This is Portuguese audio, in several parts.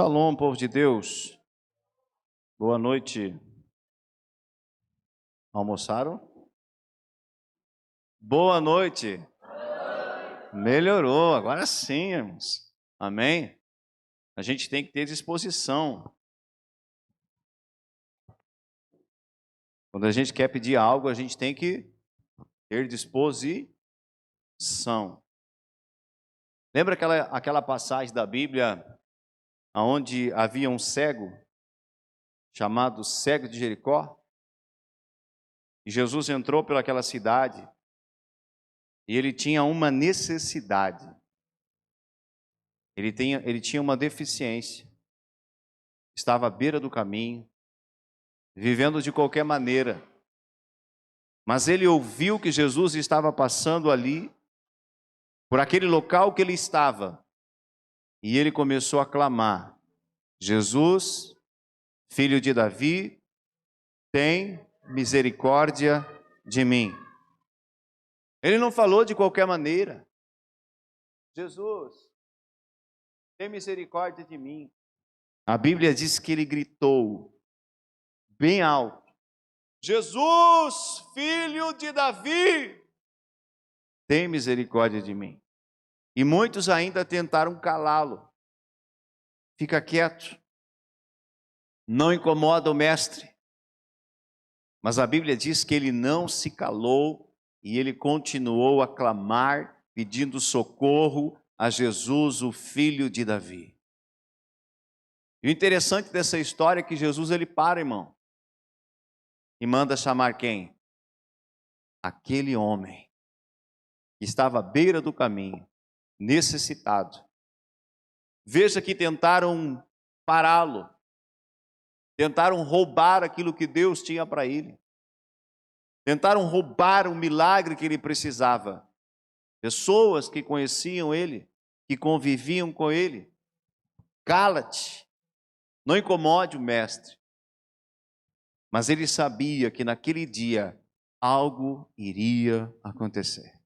Shalom, povo de Deus. Boa noite. Almoçaram? Boa noite. Melhorou, agora sim, irmãos. Amém? A gente tem que ter disposição. Quando a gente quer pedir algo, a gente tem que ter disposição. Lembra aquela passagem da Bíblia onde havia um cego, chamado cego de Jericó? E Jesus entrou pelaquela cidade e ele tinha uma necessidade. Ele tinha uma deficiência. Estava à beira do caminho, vivendo de qualquer maneira. Mas ele ouviu que Jesus estava passando ali, por aquele local que ele estava. E ele começou a clamar: Jesus, filho de Davi, tem misericórdia de mim. Ele não falou de qualquer maneira. Jesus, tem misericórdia de mim. A Bíblia diz que ele gritou bem alto: Jesus, filho de Davi, tem misericórdia de mim. E muitos ainda tentaram calá-lo. Fica quieto, não incomoda o mestre. Mas a Bíblia diz que ele não se calou e ele continuou a clamar, pedindo socorro a Jesus, o filho de Davi. E o interessante dessa história é que Jesus ele para, irmão, e manda chamar quem? Aquele homem que estava à beira do caminho, necessitado. Veja que tentaram pará-lo, tentaram roubar aquilo que Deus tinha para ele, tentaram roubar o milagre que ele precisava. Pessoas que conheciam ele, que conviviam com ele. Cala-te, não incomode o mestre. Mas ele sabia que naquele dia algo iria acontecer.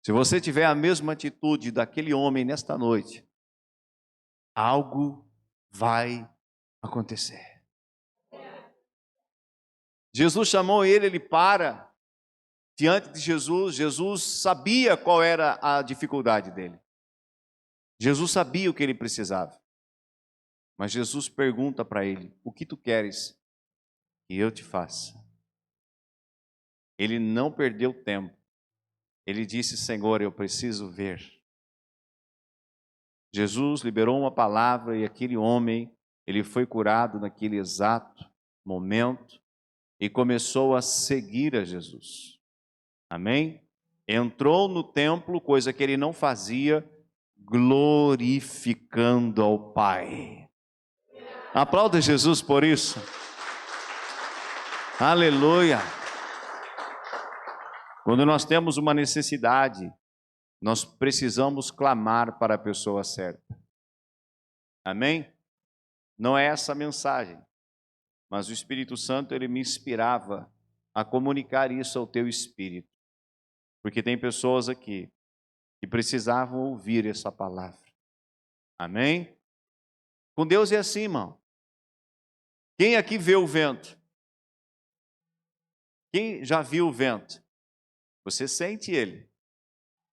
Se você tiver a mesma atitude daquele homem nesta noite, algo vai acontecer. Jesus chamou ele para diante de Jesus. Jesus sabia qual era a dificuldade dele. Jesus sabia o que ele precisava. Mas Jesus pergunta para ele: o que tu queres que eu te faça? Ele não perdeu tempo. Ele disse: Senhor, eu preciso ver. Jesus liberou uma palavra e aquele homem, ele foi curado naquele exato momento e começou a seguir a Jesus. Amém? Entrou no templo, coisa que ele não fazia, glorificando ao Pai. Aplauda Jesus por isso. Aleluia. Quando nós temos uma necessidade, nós precisamos clamar para a pessoa certa. Amém? Não é essa a mensagem, mas o Espírito Santo ele me inspirava a comunicar isso ao teu espírito. Porque tem pessoas aqui que precisavam ouvir essa palavra. Amém? Com Deus é assim, irmão. Quem aqui vê o vento? Quem já viu o vento? Você sente ele.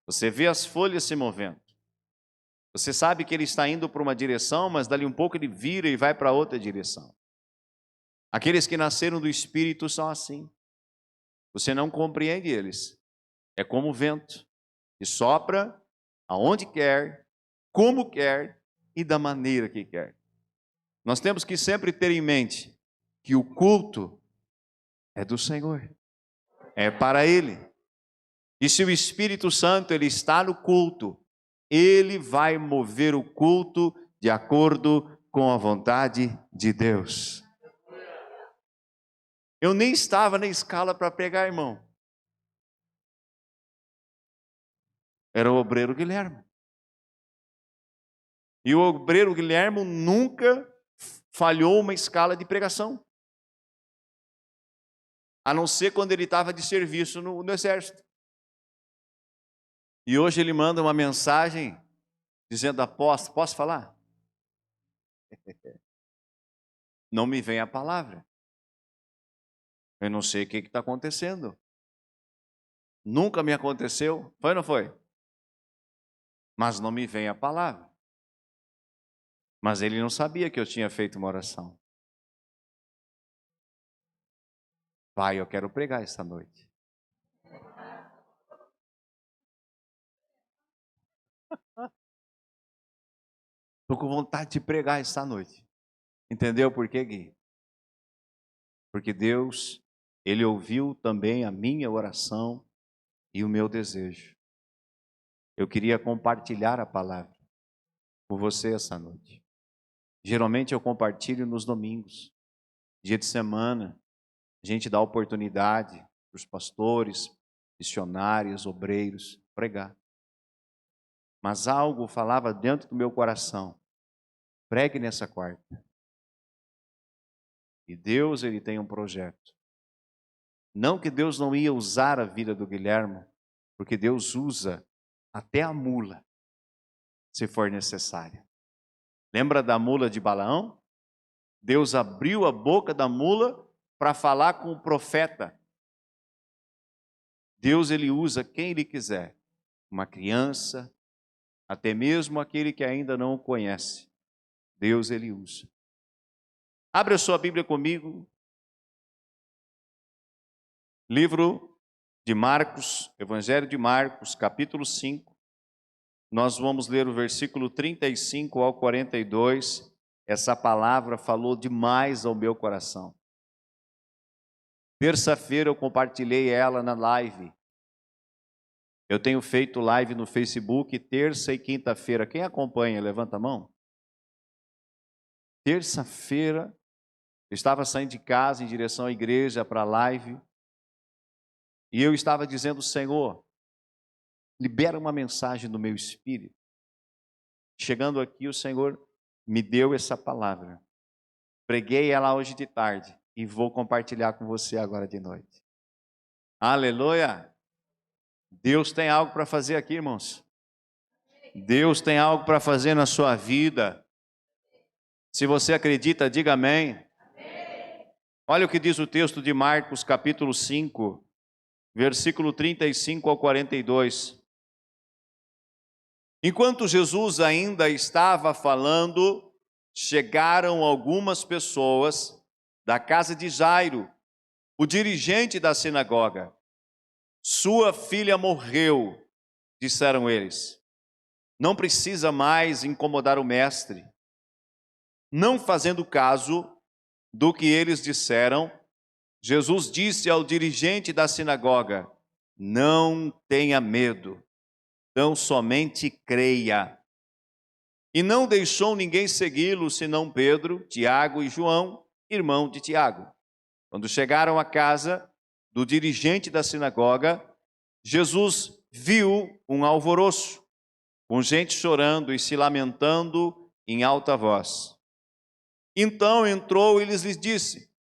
Você vê as folhas se movendo. Você sabe que ele está indo para uma direção, mas dali um pouco ele vira e vai para outra direção. Aqueles que nasceram do Espírito são assim. Você não compreende eles. É como o vento, que sopra aonde quer, como quer e da maneira que quer. Nós temos que sempre ter em mente que o culto é do Senhor. É para Ele. E se o Espírito Santo ele está no culto, ele vai mover o culto de acordo com a vontade de Deus. Eu nem estava na escala para pregar, irmão. Era o obreiro Guilherme. E o obreiro Guilherme nunca falhou uma escala de pregação. A não ser quando ele estava de serviço no exército. E hoje ele manda uma mensagem dizendo: apóstolo, posso falar? Não me vem a palavra. Eu não sei o que está acontecendo. Nunca me aconteceu. Foi ou não foi? Mas não me vem a palavra. Mas ele não sabia que eu tinha feito uma oração. Pai, eu quero pregar esta noite. Estou com vontade de pregar esta noite. Entendeu por quê, Gui? Porque Deus, Ele ouviu também a minha oração e o meu desejo. Eu queria compartilhar a palavra com você essa noite. Geralmente eu compartilho nos domingos, dia de semana. A gente dá oportunidade para os pastores, missionários, obreiros, pregar. Mas algo falava dentro do meu coração: pregue nessa quarta. E Deus, Ele tem um projeto. Não que Deus não ia usar a vida do Guilherme, porque Deus usa até a mula, se for necessário. Lembra da mula de Balaão? Deus abriu a boca da mula para falar com o profeta. Deus, Ele usa quem Ele quiser. Uma criança, até mesmo aquele que ainda não o conhece. Deus, Ele usa. Abre a sua Bíblia comigo. Livro de Marcos, Evangelho de Marcos, capítulo 5. Nós vamos ler o versículo 35 ao 42. Essa palavra falou demais ao meu coração. Terça-feira eu compartilhei ela na live. Eu tenho feito live no Facebook, terça e quinta-feira. Quem acompanha, levanta a mão. Terça-feira, eu estava saindo de casa em direção à igreja para a live. E eu estava dizendo: Senhor, libera uma mensagem no meu espírito. Chegando aqui, o Senhor me deu essa palavra. Preguei ela hoje de tarde e vou compartilhar com você agora de noite. Aleluia! Deus tem algo para fazer aqui, irmãos. Deus tem algo para fazer na sua vida. Se você acredita, diga amém. Olha o que diz o texto de Marcos, capítulo 5, versículo 35 ao 42. Enquanto Jesus ainda estava falando, chegaram algumas pessoas da casa de Jairo, o dirigente da sinagoga. Sua filha morreu, disseram eles. Não precisa mais incomodar o mestre. Não fazendo caso do que eles disseram, Jesus disse ao dirigente da sinagoga: não tenha medo, tão somente creia. E não deixou ninguém segui-lo, senão Pedro, Tiago e João, irmão de Tiago. Quando chegaram à casa do dirigente da sinagoga, Jesus viu um alvoroço, com gente chorando e se lamentando em alta voz. Então entrou e lhes disse: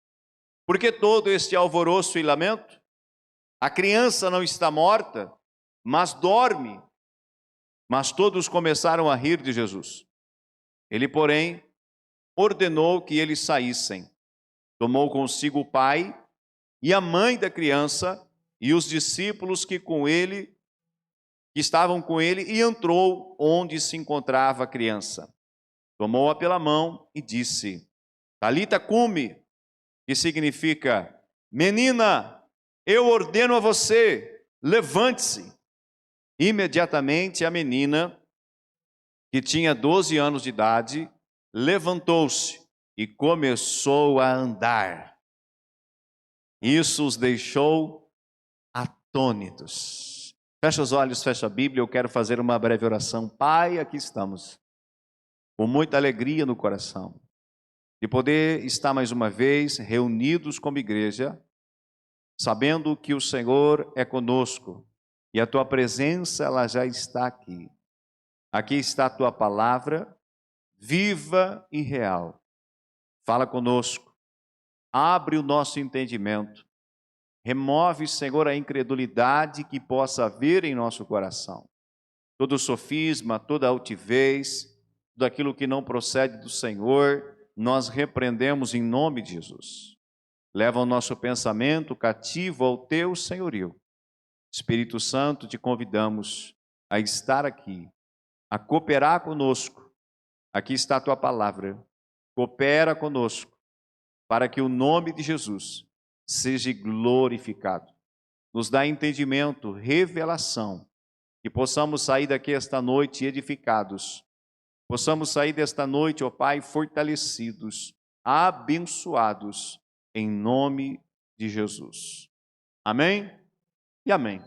por que todo este alvoroço e lamento? A criança não está morta, mas dorme. Mas todos começaram a rir de Jesus. Ele, porém, ordenou que eles saíssem. Tomou consigo o pai e a mãe da criança e os discípulos que estavam com ele, e entrou onde se encontrava a criança. Tomou-a pela mão e disse: Talita cumi, que significa: menina, eu ordeno a você, levante-se. Imediatamente a menina, que tinha 12 anos de idade, levantou-se e começou a andar. Isso os deixou atônitos. Fecha os olhos, fecha a Bíblia, eu quero fazer uma breve oração. Pai, aqui estamos, com muita alegria no coração, de poder estar mais uma vez reunidos como igreja, sabendo que o Senhor é conosco e a Tua presença, ela já está aqui. Aqui está a Tua palavra, viva e real. Fala conosco, abre o nosso entendimento, remove, Senhor, a incredulidade que possa haver em nosso coração. todo sofisma, toda altivez, tudo aquilo que não procede do Senhor, nós repreendemos em nome de Jesus. Leva o nosso pensamento cativo ao teu senhorio. Espírito Santo, te convidamos a estar aqui, a cooperar conosco. Aqui está a tua palavra. Coopera conosco, para que o nome de Jesus seja glorificado. Nos dá entendimento, revelação, que possamos sair daqui esta noite edificados. Possamos sair desta noite, ó Pai, fortalecidos, abençoados, em nome de Jesus. Amém? E amém.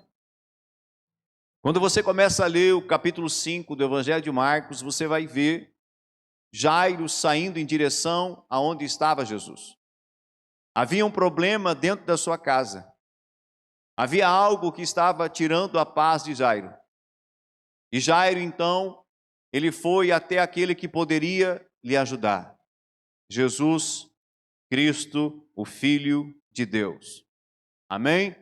Quando você começa a ler o capítulo 5 do Evangelho de Marcos, você vai ver Jairo saindo em direção aonde estava Jesus. Havia um problema dentro da sua casa. Havia algo que estava tirando a paz de Jairo. E Jairo, então, ele foi até aquele que poderia lhe ajudar. Jesus Cristo, o Filho de Deus. Amém?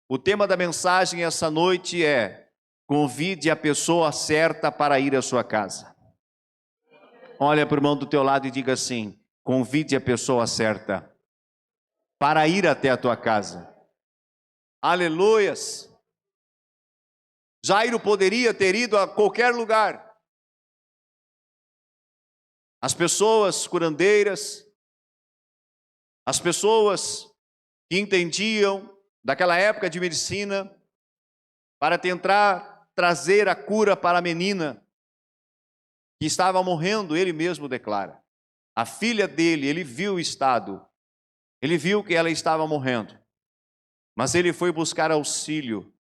O tema da mensagem essa noite é: convide a pessoa certa para ir à sua casa. Olha para o irmão do teu lado e diga assim: convide a pessoa certa para ir até a tua casa. Aleluias! Jairo poderia ter ido a qualquer lugar. As pessoas curandeiras, as pessoas que entendiam daquela época de medicina, para tentar trazer a cura para a menina que estava morrendo, ele mesmo declara. A filha dele, ele viu o estado, ele viu que ela estava morrendo, mas ele foi buscar auxílio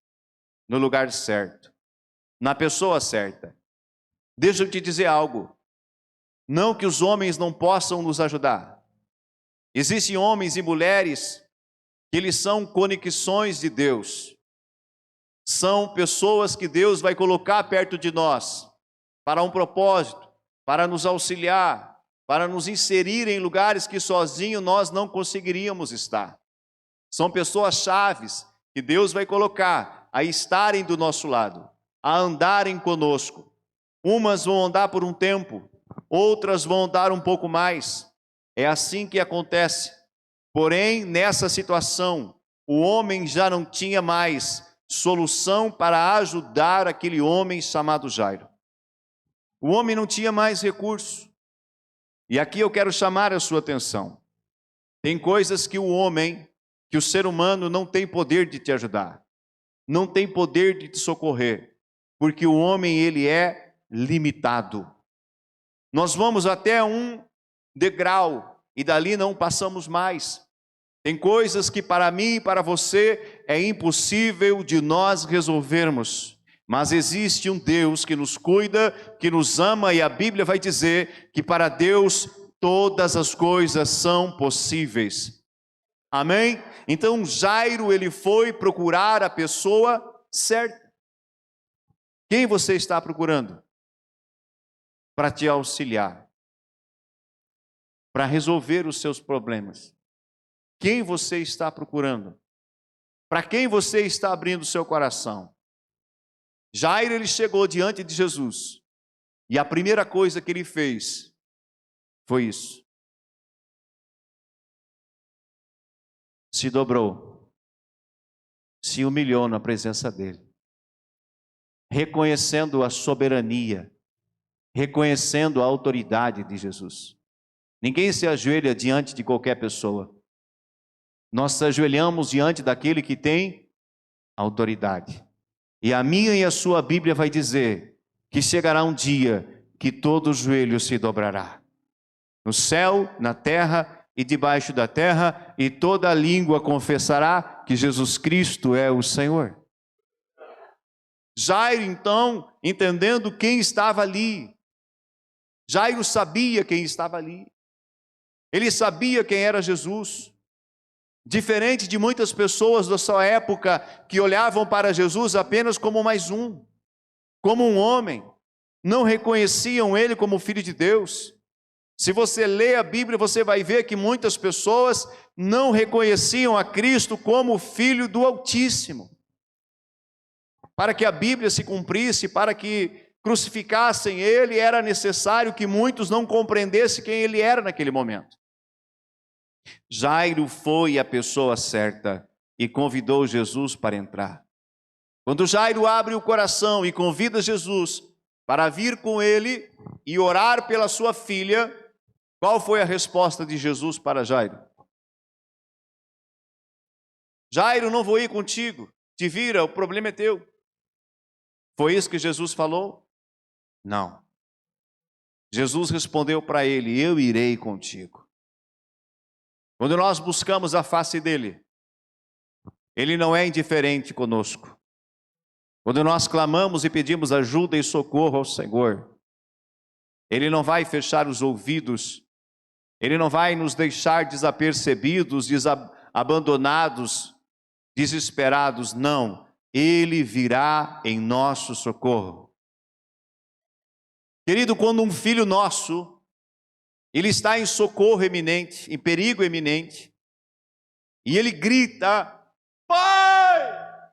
no lugar certo, na pessoa certa. Deixa eu te dizer algo, não que os homens não possam nos ajudar. Existem homens e mulheres que eles são conexões de Deus. São pessoas que Deus vai colocar perto de nós para um propósito, para nos auxiliar, para nos inserir em lugares que sozinho nós não conseguiríamos estar. São pessoas chaves que Deus vai colocar a estarem do nosso lado, a andarem conosco. Umas vão andar por um tempo, outras vão andar um pouco mais. É assim que acontece. Porém, nessa situação, o homem já não tinha mais solução para ajudar aquele homem chamado Jairo. O homem não tinha mais recurso. E aqui eu quero chamar a sua atenção. Tem coisas que o homem, que o ser humano não tem poder de te ajudar. Não tem poder de te socorrer. Porque o homem, ele é limitado. Nós vamos até um degrau e dali não passamos mais. Tem coisas que para mim e para você é impossível de nós resolvermos, mas existe um Deus que nos cuida, que nos ama, e a Bíblia vai dizer que para Deus todas as coisas são possíveis. Amém? Então Jairo, ele foi procurar a pessoa certa. Quem você está procurando para te auxiliar, para resolver os seus problemas? Quem você está procurando? Para quem você está abrindo o seu coração? Jairo, ele chegou diante de Jesus, e a primeira coisa que ele fez foi isso. Se dobrou, se humilhou na presença dele, reconhecendo a soberania, reconhecendo a autoridade de Jesus. Ninguém se ajoelha diante de qualquer pessoa. Nós se ajoelhamos diante daquele que tem autoridade. E a minha e a sua Bíblia vai dizer que chegará um dia que todo joelho se dobrará. No céu, na terra e debaixo da terra, e toda língua confessará que Jesus Cristo é o Senhor. Jairo, então, entendendo quem estava ali, Jairo sabia quem estava ali. Ele sabia quem era Jesus. Diferente de muitas pessoas da sua época que olhavam para Jesus apenas como mais um, como um homem, não reconheciam ele como filho de Deus. Se você lê a Bíblia, você vai ver que muitas pessoas não reconheciam a Cristo como filho do Altíssimo. para que a Bíblia se cumprisse, para que crucificassem ele, era necessário que muitos não compreendessem quem ele era naquele momento. Jairo foi a pessoa certa e convidou Jesus para entrar. Quando Jairo abre o coração e convida Jesus para vir com ele e orar pela sua filha, qual foi a resposta de Jesus para Jairo? Jairo, não vou ir contigo, te vira, o problema é teu. Foi isso que Jesus falou? Não. Jesus respondeu para ele, eu irei contigo. Quando nós buscamos a face dele, ele não é indiferente conosco. Quando nós clamamos e pedimos ajuda e socorro ao Senhor, ele não vai fechar os ouvidos, ele não vai nos deixar desapercebidos, abandonados, desesperados, não. Ele virá em nosso socorro. Querido, quando um filho nosso, ele está em socorro eminente, em perigo eminente, e ele grita, pai,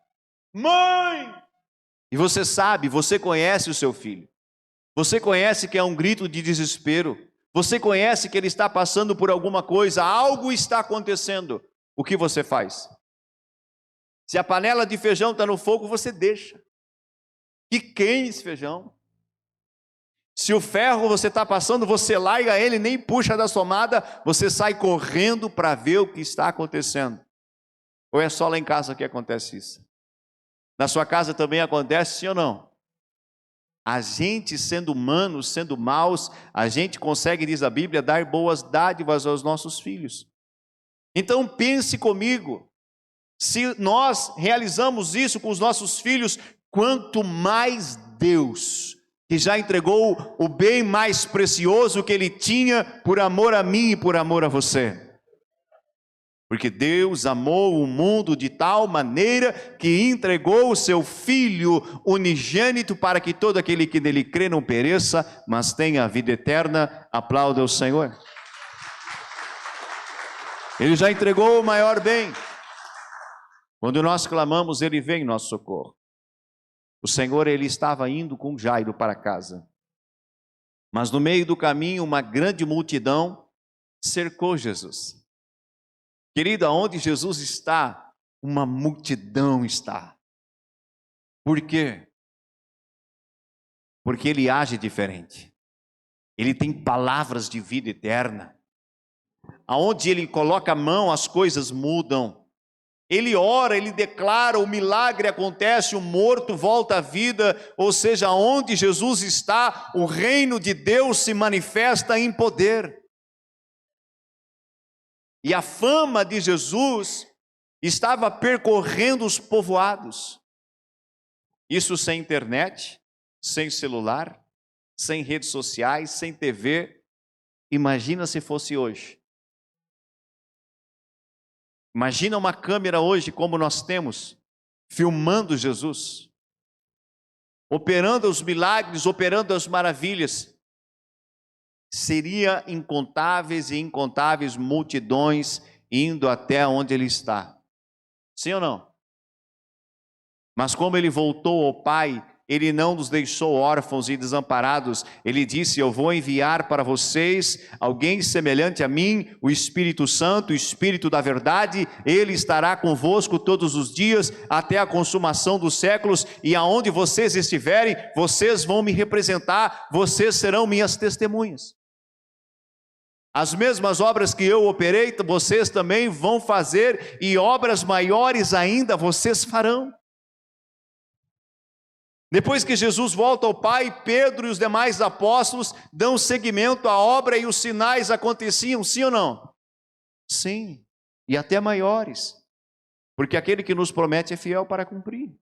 mãe, e você sabe, você conhece o seu filho, você conhece que é um grito de desespero, você conhece que ele está passando por alguma coisa, algo está acontecendo, o que você faz? Se a panela de feijão está no fogo, você deixa que queime esse feijão. Se o ferro você está passando, você larga ele, nem puxa da tomada, você sai correndo para ver o que está acontecendo. Ou é só lá em casa que acontece isso? Na sua casa também acontece, sim ou não? A gente, sendo humanos, sendo maus, a gente consegue, diz a Bíblia, dar boas dádivas aos nossos filhos. Então pense comigo, se nós realizamos isso com os nossos filhos, quanto mais Deus, que já entregou o bem mais precioso que Ele tinha por amor a mim e por amor a você. Porque Deus amou o mundo de tal maneira que entregou o seu Filho unigênito para que todo aquele que nele crê não pereça, mas tenha a vida eterna. Aplauda o Senhor. Ele já entregou o maior bem. Quando nós clamamos, Ele vem em nosso socorro. O Senhor, Ele estava indo com Jairo para casa. Mas no meio do caminho, uma grande multidão cercou Jesus. Querido, aonde Jesus está, uma multidão está. Por quê? Porque Ele age diferente. Ele tem palavras de vida eterna. Aonde Ele coloca a mão, as coisas mudam. Ele ora, ele declara, o milagre acontece, o morto volta à vida, ou seja, onde Jesus está, o reino de Deus se manifesta em poder. E a fama de Jesus estava percorrendo os povoados. Isso sem internet, sem celular, sem redes sociais, sem TV. Imagina se fosse hoje. Imagina uma câmera hoje como nós temos, filmando Jesus, operando os milagres, operando as maravilhas. Seria incontáveis e incontáveis multidões indo até onde Ele está. Sim ou não? Mas como Ele voltou ao Pai, Ele não nos deixou órfãos e desamparados. Ele disse, eu vou enviar para vocês alguém semelhante a mim, o Espírito Santo, o Espírito da verdade. Ele estará convosco todos os dias, até a consumação dos séculos. E aonde vocês estiverem, vocês vão me representar, vocês serão minhas testemunhas. As mesmas obras que eu operei, vocês também vão fazer, e obras maiores ainda vocês farão. Depois que Jesus volta ao Pai, Pedro e os demais apóstolos dão seguimento à obra e os sinais aconteciam, sim ou não? Sim, e até maiores, porque aquele que nos promete é fiel para cumprir.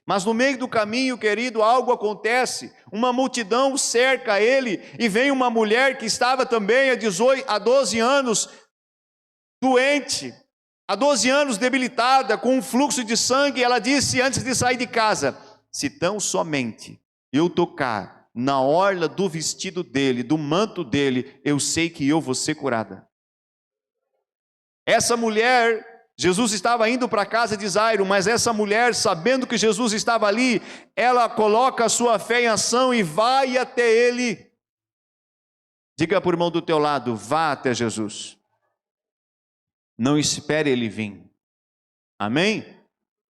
Mas no meio do caminho, querido, algo acontece, uma multidão cerca ele, e vem uma mulher que estava também há 12 anos doente, há 12 anos debilitada, com um fluxo de sangue. Ela disse antes de sair de casa, se tão somente eu tocar na orla do vestido dele, do manto dele, eu sei que eu vou ser curada. Essa mulher Jesus estava indo para a casa de Jairo, mas essa mulher, sabendo que Jesus estava ali, ela coloca a sua fé em ação e vai até ele. Diga para o irmão do teu lado: vá até Jesus. Não espere ele vir. Amém?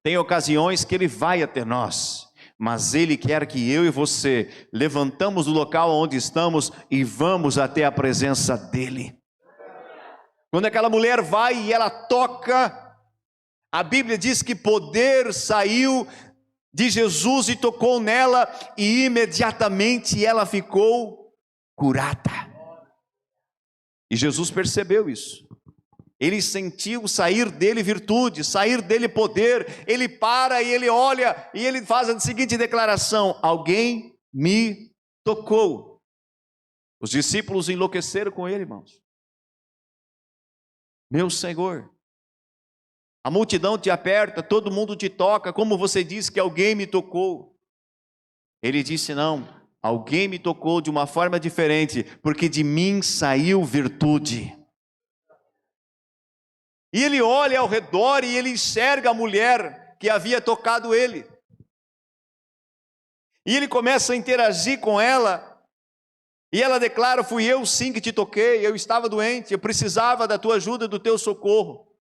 Tem ocasiões que ele vai até nós, mas ele quer que eu e você levantamos do local onde estamos e vamos até a presença dele. Quando aquela mulher vai e ela toca, a Bíblia diz que poder saiu de Jesus e tocou nela, e imediatamente ela ficou curada. E Jesus percebeu isso. Ele sentiu sair dele virtude, sair dele poder. Ele para e ele olha e ele faz a seguinte declaração: alguém me tocou. Os discípulos enlouqueceram com ele, irmãos. Meu Senhor, a multidão te aperta, todo mundo te toca, como você diz que alguém me tocou? Ele disse: não, alguém me tocou de uma forma diferente, porque de mim saiu virtude. E ele olha ao redor e ele enxerga a mulher que havia tocado ele. E ele começa a interagir com ela. E ela declara: fui eu sim que te toquei, eu estava doente, eu precisava da tua ajuda, do teu socorro.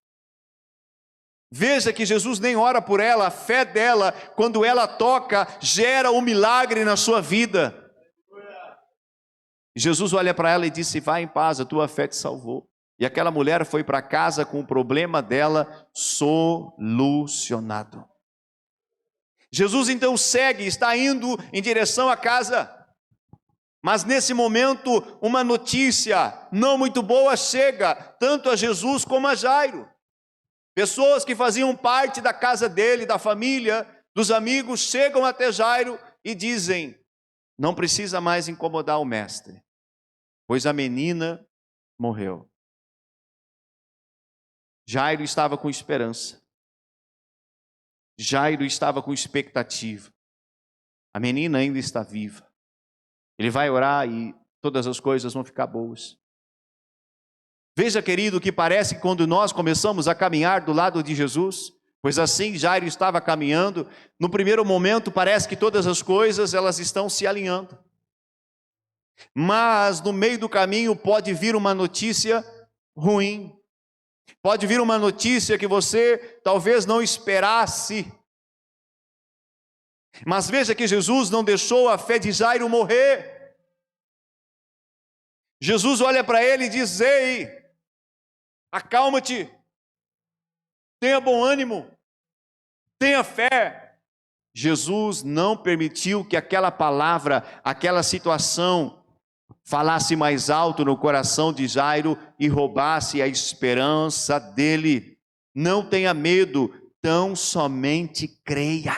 Veja que Jesus nem ora por ela, a fé dela, quando ela toca, gera um milagre na sua vida. Jesus olha para ela e disse: vai em paz, a tua fé te salvou. E aquela mulher foi para casa com o problema dela solucionado. Jesus então segue, está indo em direção à casa. Mas nesse momento, uma notícia não muito boa chega, tanto a Jesus como a Jairo. Pessoas que faziam parte da casa dele, da família, dos amigos, chegam até Jairo e dizem: não precisa mais incomodar o mestre, pois a menina morreu. Jairo estava com esperança. Jairo estava com expectativa. A menina ainda está viva. Ele vai orar e todas as coisas vão ficar boas. Veja, querido, que parece que quando nós começamos a caminhar do lado de Jesus, pois assim Jairo estava caminhando, no primeiro momento parece que todas as coisas elas estão se alinhando. Mas no meio do caminho pode vir uma notícia ruim. Pode vir uma notícia que você talvez não esperasse. Mas veja que Jesus não deixou a fé de Jairo morrer. Jesus olha para ele e diz: ei, acalma-te, tenha bom ânimo, tenha fé. Jesus não permitiu que aquela palavra, aquela situação falasse mais alto no coração de Jairo e roubasse a esperança dele. Não tenha medo, tão somente creia.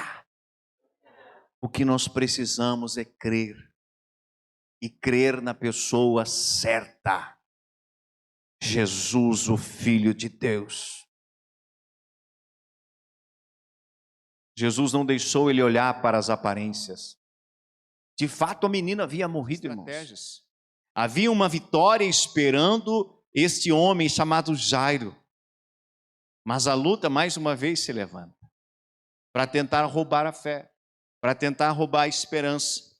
O que nós precisamos é crer, e crer na pessoa certa, Jesus, o Filho de Deus. Jesus não deixou ele olhar para as aparências. De fato, a menina havia morrido, irmãos. Havia uma vitória esperando este homem chamado Jairo. Mas a luta mais uma vez se levanta para tentar roubar a fé, para tentar roubar a esperança.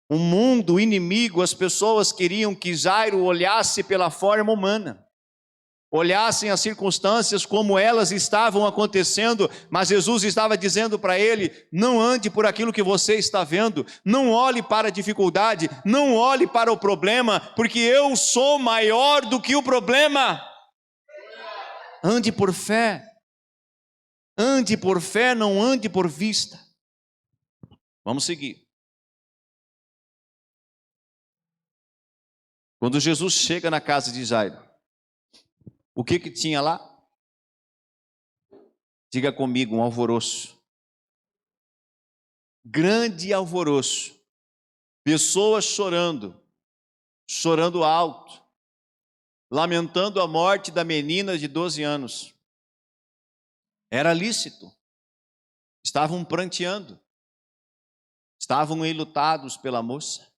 O mundo, o inimigo, as pessoas queriam que Jairo olhasse pela forma humana, olhassem as circunstâncias como elas estavam acontecendo, mas Jesus estava dizendo para ele: não ande por aquilo que você está vendo, não olhe para a dificuldade, não olhe para o problema, porque eu sou maior do que o problema. Ande por fé, não ande por vista. Vamos seguir. Quando Jesus chega na casa de Jairo, o que tinha lá? Diga comigo: um alvoroço. Grande alvoroço. Pessoas chorando, chorando alto, lamentando a morte da menina de 12 anos. Era lícito. Estavam pranteando. Estavam enlutados pela moça.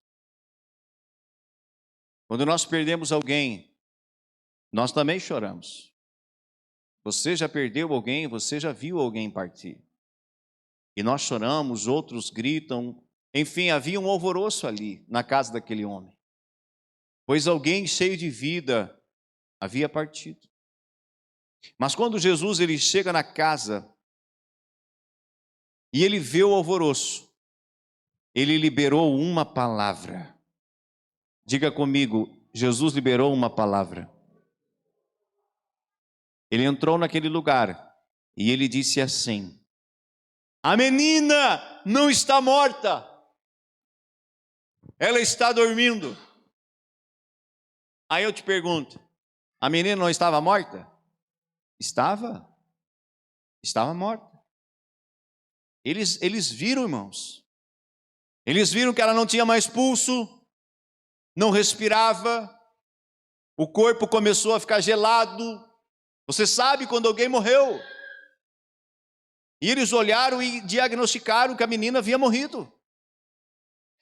Quando nós perdemos alguém, nós também choramos. Você já perdeu alguém, você já viu alguém partir. E nós choramos, outros gritam. Enfim, havia um alvoroço ali na casa daquele homem, pois alguém cheio de vida havia partido. Mas quando Jesus ele chega na casa e ele vê o alvoroço, ele liberou uma palavra. Diga comigo, Jesus liberou uma palavra. Ele entrou naquele lugar e ele disse assim: a menina não está morta, ela está dormindo. Aí eu te pergunto, a menina não estava morta? Estava morta. Eles viram, irmãos. Eles viram que ela não tinha mais pulso, não respirava, o corpo começou a ficar gelado. Você sabe quando alguém morreu. E eles olharam e diagnosticaram que a menina havia morrido.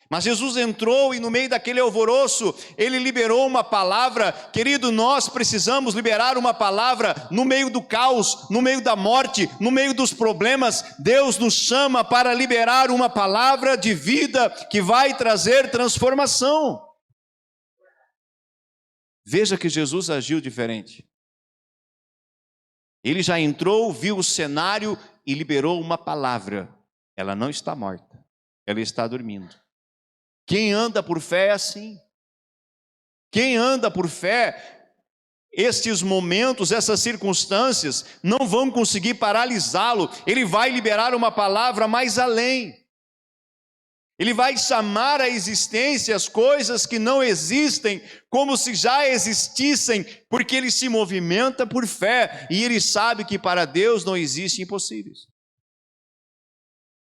Mas Jesus entrou e no meio daquele alvoroço, ele liberou uma palavra. Querido, nós precisamos liberar uma palavra no meio do caos, no meio da morte, no meio dos problemas. Deus nos chama para liberar uma palavra de vida que vai trazer transformação. Veja que Jesus agiu diferente. Ele já entrou, viu o cenário e liberou uma palavra. Ela não está morta, ela está dormindo. Quem anda por fé é assim. Quem anda por fé, estes momentos, essas circunstâncias, não vão conseguir paralisá-lo. Ele vai liberar uma palavra mais além. Ele vai chamar à existência as coisas que não existem, como se já existissem, porque ele se movimenta por fé, e ele sabe que para Deus não existem impossíveis.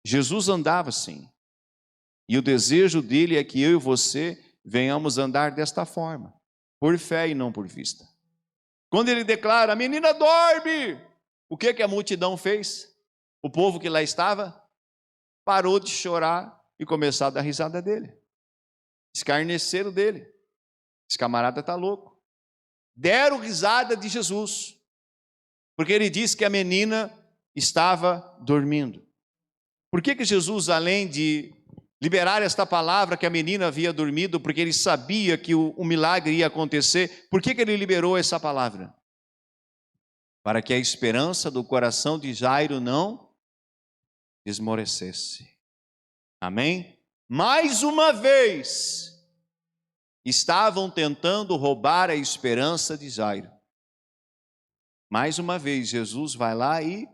Jesus andava assim. E o desejo dele é que eu e você venhamos andar desta forma, por fé e não por vista. Quando ele declara, a menina dorme, o que a multidão fez? O povo que lá estava parou de chorar e começou a dar risada dele. Escarneceram dele. Esse camarada está louco. Deram risada de Jesus, porque ele disse que a menina estava dormindo. Por que Jesus, além de liberar esta palavra que a menina havia dormido, porque ele sabia que o milagre ia acontecer, por que ele liberou essa palavra? Para que a esperança do coração de Jairo não esmorecesse. Amém? Mais uma vez, estavam tentando roubar a esperança de Jairo. Mais uma vez, Jesus vai lá e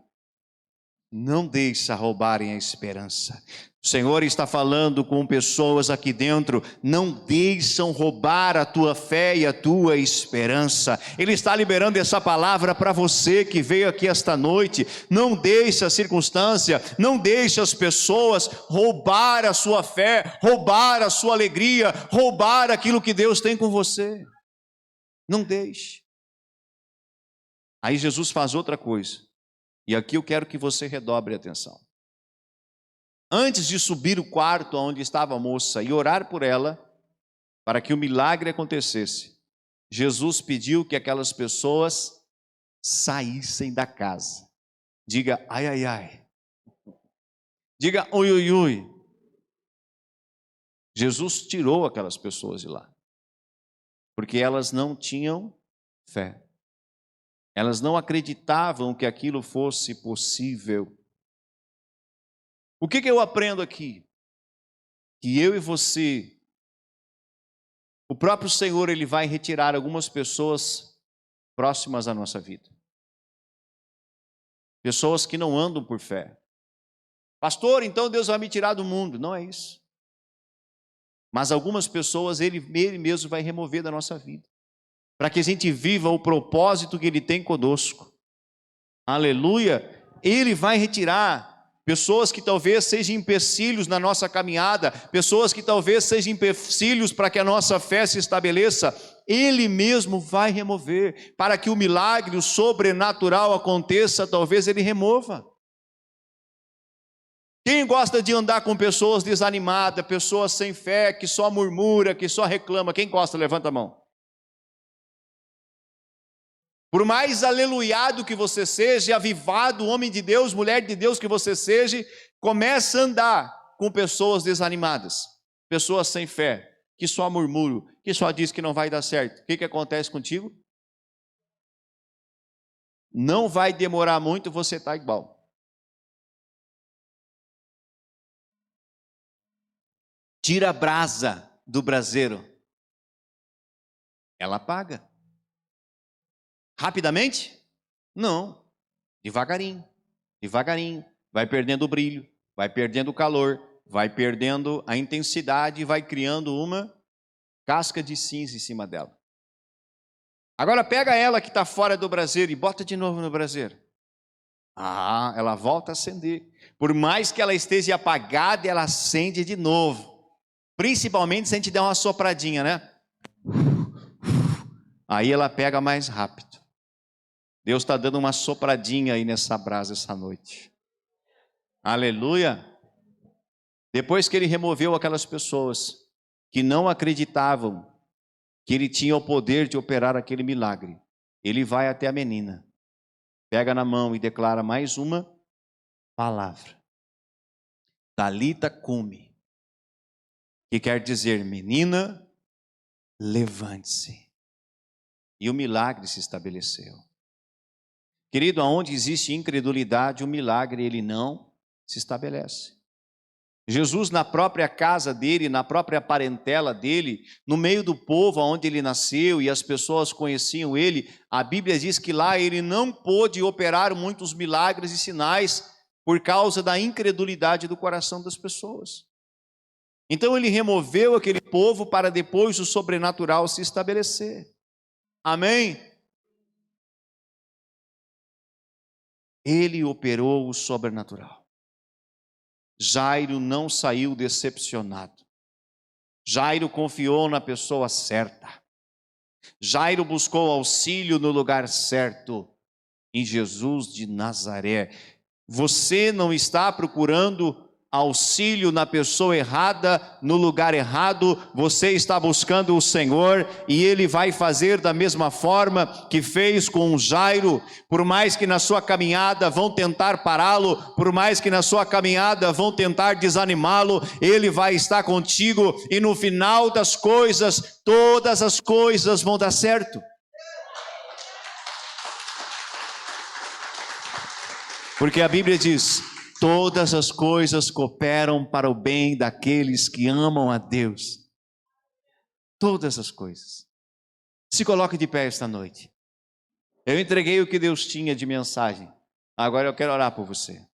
não deixa roubarem a esperança. O Senhor está falando com pessoas aqui dentro, não deixam roubar a tua fé e a tua esperança. Ele está liberando essa palavra para você que veio aqui esta noite. Não deixe a circunstância, não deixe as pessoas roubar a sua fé, roubar a sua alegria, roubar aquilo que Deus tem com você. Não deixe. Aí Jesus faz outra coisa, e aqui eu quero que você redobre a atenção. Antes de subir o quarto onde estava a moça e orar por ela, para que o milagre acontecesse, Jesus pediu que aquelas pessoas saíssem da casa. Diga ai, ai, ai. Diga ui, ui, ui. Jesus tirou aquelas pessoas de lá, porque elas não tinham fé. Elas não acreditavam que aquilo fosse possível. O que eu aprendo aqui? Que eu e você, o próprio Senhor, Ele vai retirar algumas pessoas próximas à nossa vida. Pessoas que não andam por fé. Pastor, então Deus vai me tirar do mundo. Não é isso. Mas algumas pessoas Ele mesmo vai remover da nossa vida, para que a gente viva o propósito que Ele tem conosco. Aleluia! Ele vai retirar pessoas que talvez sejam empecilhos na nossa caminhada, pessoas que talvez sejam empecilhos para que a nossa fé se estabeleça. Ele mesmo vai remover, para que o milagre, o sobrenatural aconteça, talvez Ele remova. Quem gosta de andar com pessoas desanimadas, pessoas sem fé, que só murmura, que só reclama? Quem gosta? Levanta a mão. Por mais aleluiado que você seja, avivado, homem de Deus, mulher de Deus que você seja, começa a andar com pessoas desanimadas, pessoas sem fé, que só murmuram, que só diz que não vai dar certo. O que acontece contigo? Não vai demorar muito, você está igual. Tira a brasa do braseiro, ela apaga. Rapidamente? Não. Devagarinho, devagarinho. Vai perdendo o brilho, vai perdendo o calor, vai perdendo a intensidade e vai criando uma casca de cinza em cima dela. Agora pega ela que está fora do braseiro e bota de novo no braseiro. Ela volta a acender. Por mais que ela esteja apagada, ela acende de novo. Principalmente se a gente der uma sopradinha, né? Aí ela pega mais rápido. Deus está dando uma sopradinha aí nessa brasa essa noite. Aleluia! Depois que ele removeu aquelas pessoas que não acreditavam que ele tinha o poder de operar aquele milagre, ele vai até a menina, pega na mão e declara mais uma palavra. Talita cumi, que quer dizer, menina, levante-se. E o milagre se estabeleceu. Querido, aonde existe incredulidade, o milagre ele não se estabelece. Jesus, na própria casa dele, na própria parentela dele, no meio do povo onde ele nasceu e as pessoas conheciam ele, a Bíblia diz que lá ele não pôde operar muitos milagres e sinais por causa da incredulidade do coração das pessoas. Então ele removeu aquele povo para depois o sobrenatural se estabelecer. Amém? Ele operou o sobrenatural. Jairo não saiu decepcionado. Jairo confiou na pessoa certa. Jairo buscou auxílio no lugar certo, em Jesus de Nazaré. Você não está procurando auxílio na pessoa errada, no lugar errado, você está buscando o Senhor e Ele vai fazer da mesma forma que fez com Jairo. Por mais que na sua caminhada vão tentar pará-lo, por mais que na sua caminhada vão tentar desanimá-lo, Ele vai estar contigo e no final das coisas, todas as coisas vão dar certo. Porque a Bíblia diz: todas as coisas cooperam para o bem daqueles que amam a Deus. Todas as coisas. Se coloque de pé esta noite. Eu entreguei o que Deus tinha de mensagem. Agora eu quero orar por você.